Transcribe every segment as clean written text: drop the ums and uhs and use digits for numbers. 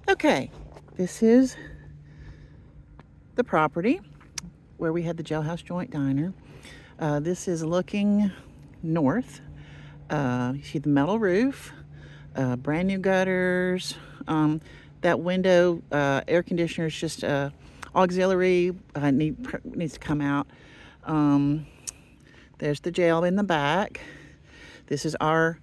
Okay, this is the property where we had the Jailhouse Joint Diner. This is looking north. You see the metal roof, brand new gutters. That window air conditioner is just auxiliary, needs to come out. There's the jail in the back. This is our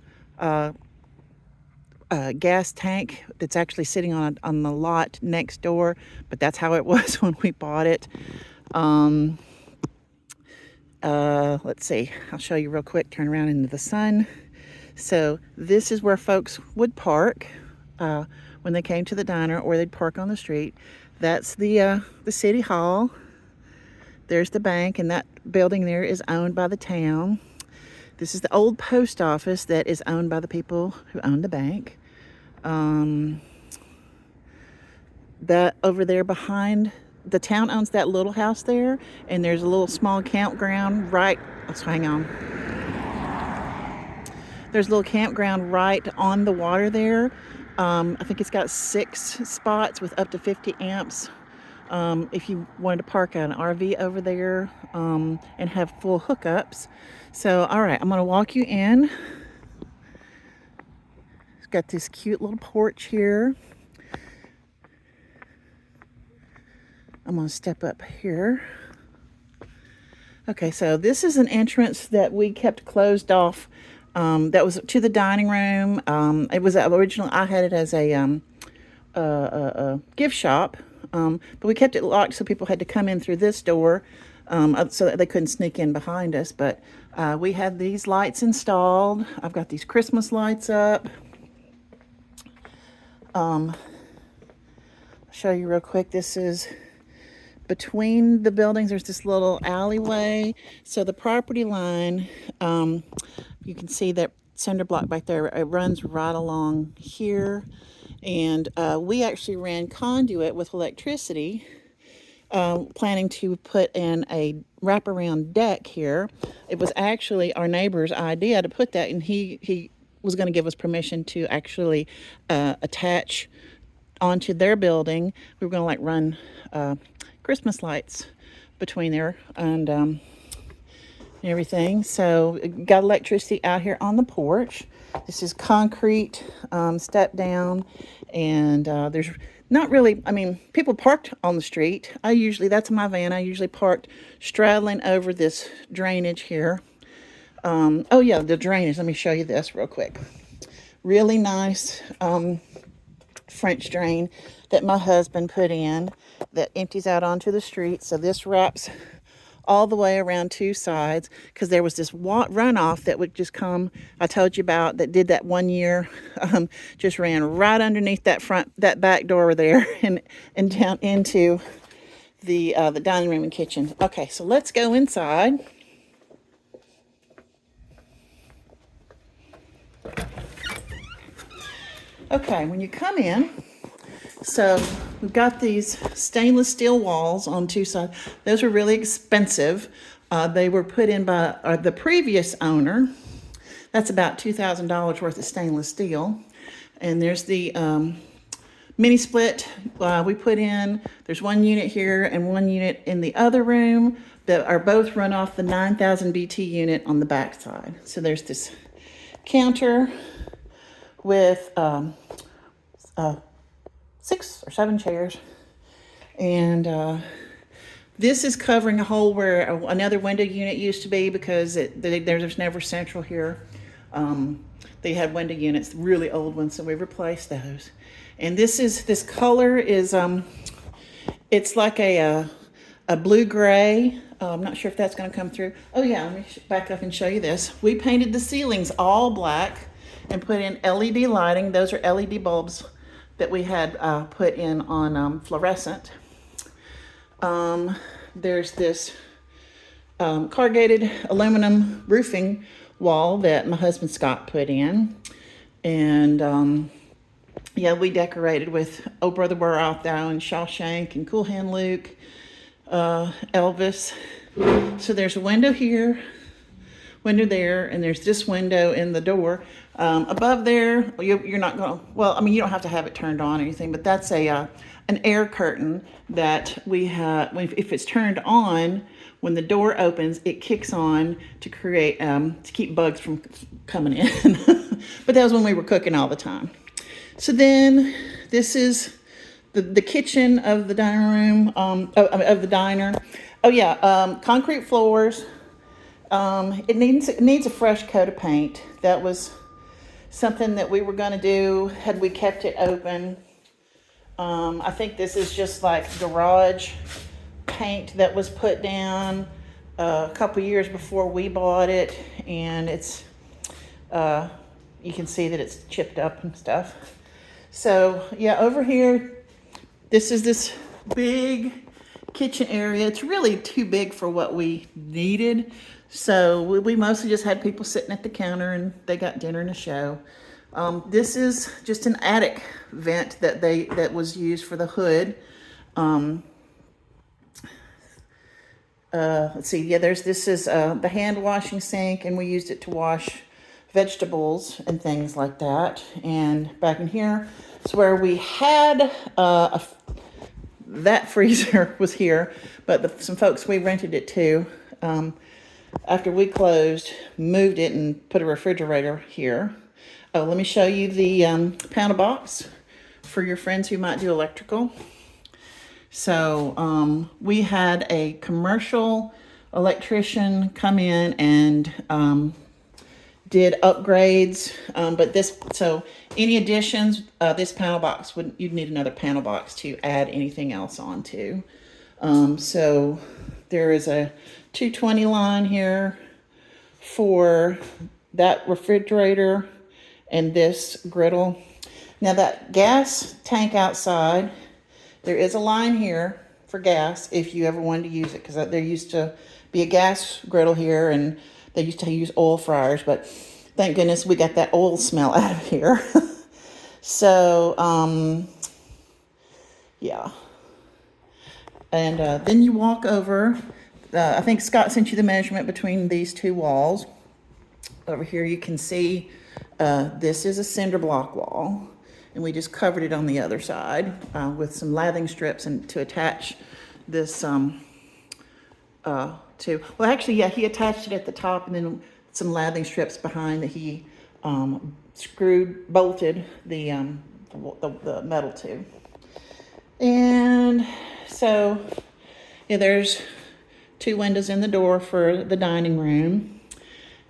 gas tank that's actually sitting on the lot next door, but that's how it was when we bought it. Let's see, I'll show you real quick, turn around into the sun. So this is where folks would park when they came to the diner, or they'd park on the street. That's the city hall. There's the bank, and that building there is owned by the town. This is the old post office that is owned by the people who own the bank. That over there behind, the town owns that little house there, and there's a little small campground right, let's hang on. There's a little campground right on the water there. I think it's got 6 spots with up to 50 amps. If you wanted to park an RV over there and have full hookups. So, all right, I'm gonna walk you in. It's got this cute little porch here. I'm gonna step up here. Okay, so this is an entrance that we kept closed off. That was to the dining room. It was originally, I had it as a gift shop, but we kept it locked so people had to come in through this door so that they couldn't sneak in behind us. But we had these lights installed. I've got these Christmas lights up. I'll show you real quick. This is between the buildings. There's this little alleyway. So the property line, you can see that cinder block back there. It runs right along here. And we actually ran conduit with electricity, planning to put in a wraparound deck here. It was actually our neighbor's idea to put that, and he was going to give us permission to actually attach onto their building. We were going to like run Christmas lights between there and everything. So got electricity out here on the porch. This is concrete step down, and there's not really, I mean, people parked on the street. That's my van. I usually parked straddling over this drainage here. Oh yeah, the drainage. Let me show you this real quick. Really nice French drain that my husband put in that empties out onto the street. So this wraps all the way around 2 sides, because there was this runoff that would just come, I told you about, that did that one year, just ran right underneath that back door there and down into the dining room and kitchen. Okay, so let's go inside. Okay, when you come in, so we've got these stainless steel walls on 2 sides. Those are really expensive. They were put in by the previous owner. That's about $2,000 worth of stainless steel. And there's the mini split we put in. There's 1 unit here and 1 unit in the other room that are both run off the 9,000 BT unit on the back side. So there's this counter with 6 or 7 chairs, and this is covering a hole where another window unit used to be, because there's never central here. They had window units, really old ones, so we replaced those. And this color is it's like a blue gray. I'm not sure if that's going to come through. Oh yeah, let me back up and show you this. We painted the ceilings all black and put in LED lighting. Those are LED bulbs that we had put in on fluorescent. There's this corrugated aluminum roofing wall that my husband Scott put in. And yeah, we decorated with Oh Brother Where Art Thou and Shawshank and Cool Hand Luke, Elvis. So there's a window here window there, and there's this window in the door. Above there, you're not going to, well, I mean, you don't have to have it turned on or anything, but that's an air curtain that we have. If it's turned on, when the door opens, it kicks on to create, to keep bugs from coming in. But that was when we were cooking all the time. So then this is the kitchen of the dining room, of the diner. Oh yeah, concrete floors. It needs a fresh coat of paint. That was something that we were going to do had we kept it open. I think this is just like garage paint that was put down a couple years before we bought it, and it's you can see that it's chipped up and stuff. So yeah, over here, this is this big kitchen area. It's really too big for what we needed. So we mostly just had people sitting at the counter and they got dinner and a show. This is just an attic vent that was used for the hood. Let's see, yeah, this is the hand washing sink, and we used it to wash vegetables and things like that. And back in here is where we had that freezer was here, but some folks we rented it to, after we closed, moved it and put a refrigerator here. Oh, let me show you the panel box for your friends who might do electrical. So we had a commercial electrician come in and did upgrades, so any additions, this panel box you'd need another panel box to add anything else onto. So there is a 220 line here for that refrigerator and this griddle. Now that gas tank outside, there is a line here for gas if you ever wanted to use it, because there used to be a gas griddle here and they used to use oil fryers, but thank goodness we got that oil smell out of here. So, yeah. And then you walk over. I think Scott sent you the measurement between these two walls. Over here you can see this is a cinder block wall, and we just covered it on the other side with some lathing strips and to attach this to, well actually, yeah, he attached it at the top and then some lathing strips behind that he bolted the metal to. And so, yeah, there's two windows in the door for the dining room.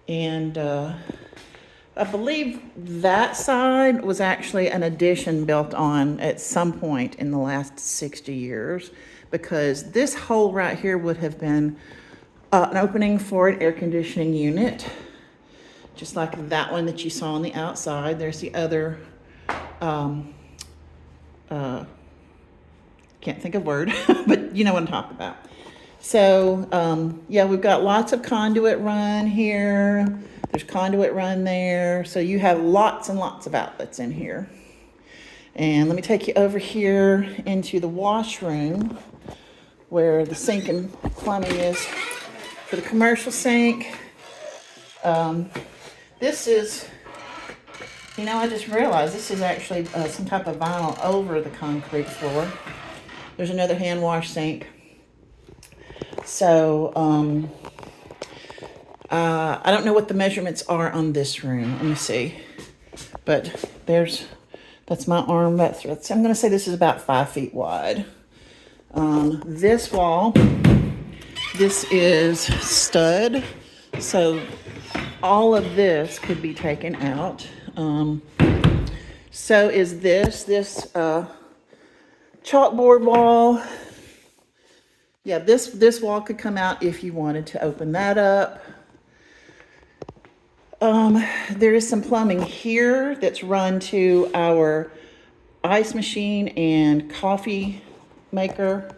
And I believe that side was actually an addition built on at some point in the last 60 years, because this hole right here would have been an opening for an air conditioning unit, just like that one that you saw on the outside. There's the other, can't think of word, but you know what I'm talking about. So, yeah, we've got lots of conduit run here. There's conduit run there. So you have lots and lots of outlets in here. And let me take you over here into the washroom where the sink and plumbing is for the commercial sink. This is, you know, I just realized this is actually some type of vinyl over the concrete floor. There's another hand wash sink. So, I don't know what the measurements are on this room. Let me see. But that's my arm. I'm going to say this is about 5 feet wide. This wall, this is stud. So all of this could be taken out. So is this chalkboard wall. Yeah, this wall could come out if you wanted to open that up. There is some plumbing here that's run to our ice machine and coffee maker.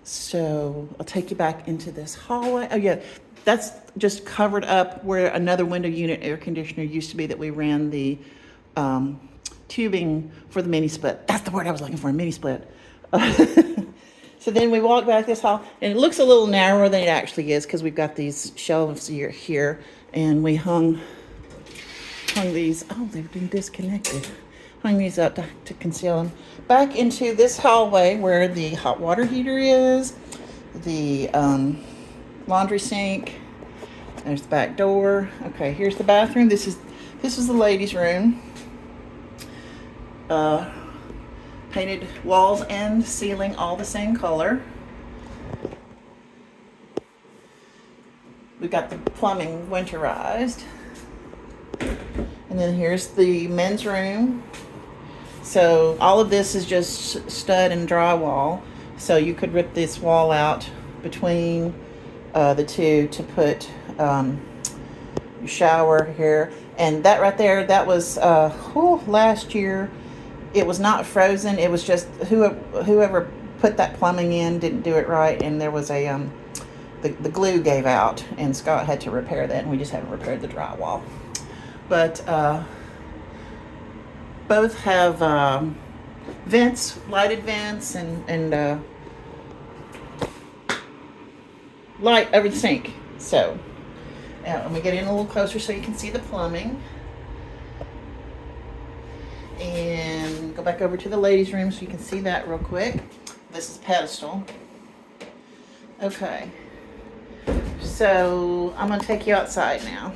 So I'll take you back into this hallway. Oh yeah, that's just covered up where another window unit air conditioner used to be that we ran the tubing for the mini split. That's the word I was looking for, mini split. So then we walk back this hall, and it looks a little narrower than it actually is because we've got these shelves here, and we hung these. Oh, they've been disconnected. Hung these up to conceal them. Back into this hallway where the hot water heater is, the laundry sink. There's the back door. Okay, here's the bathroom. This is the ladies' room. Painted walls and ceiling all the same color. We've got the plumbing winterized. And then here's the men's room. So all of this is just stud and drywall. So you could rip this wall out between the two to put your shower here. And that right there, that was last year. It was not frozen. It was just whoever put that plumbing in didn't do it right, and there was a the glue gave out, and Scott had to repair that, and we just haven't repaired the drywall. But both have vents, lighted vents, and light over the sink. So let me get in a little closer so you can see the plumbing. And go back over to the ladies' room so you can see that real quick. This is pedestal. Okay. So I'm going to take you outside now.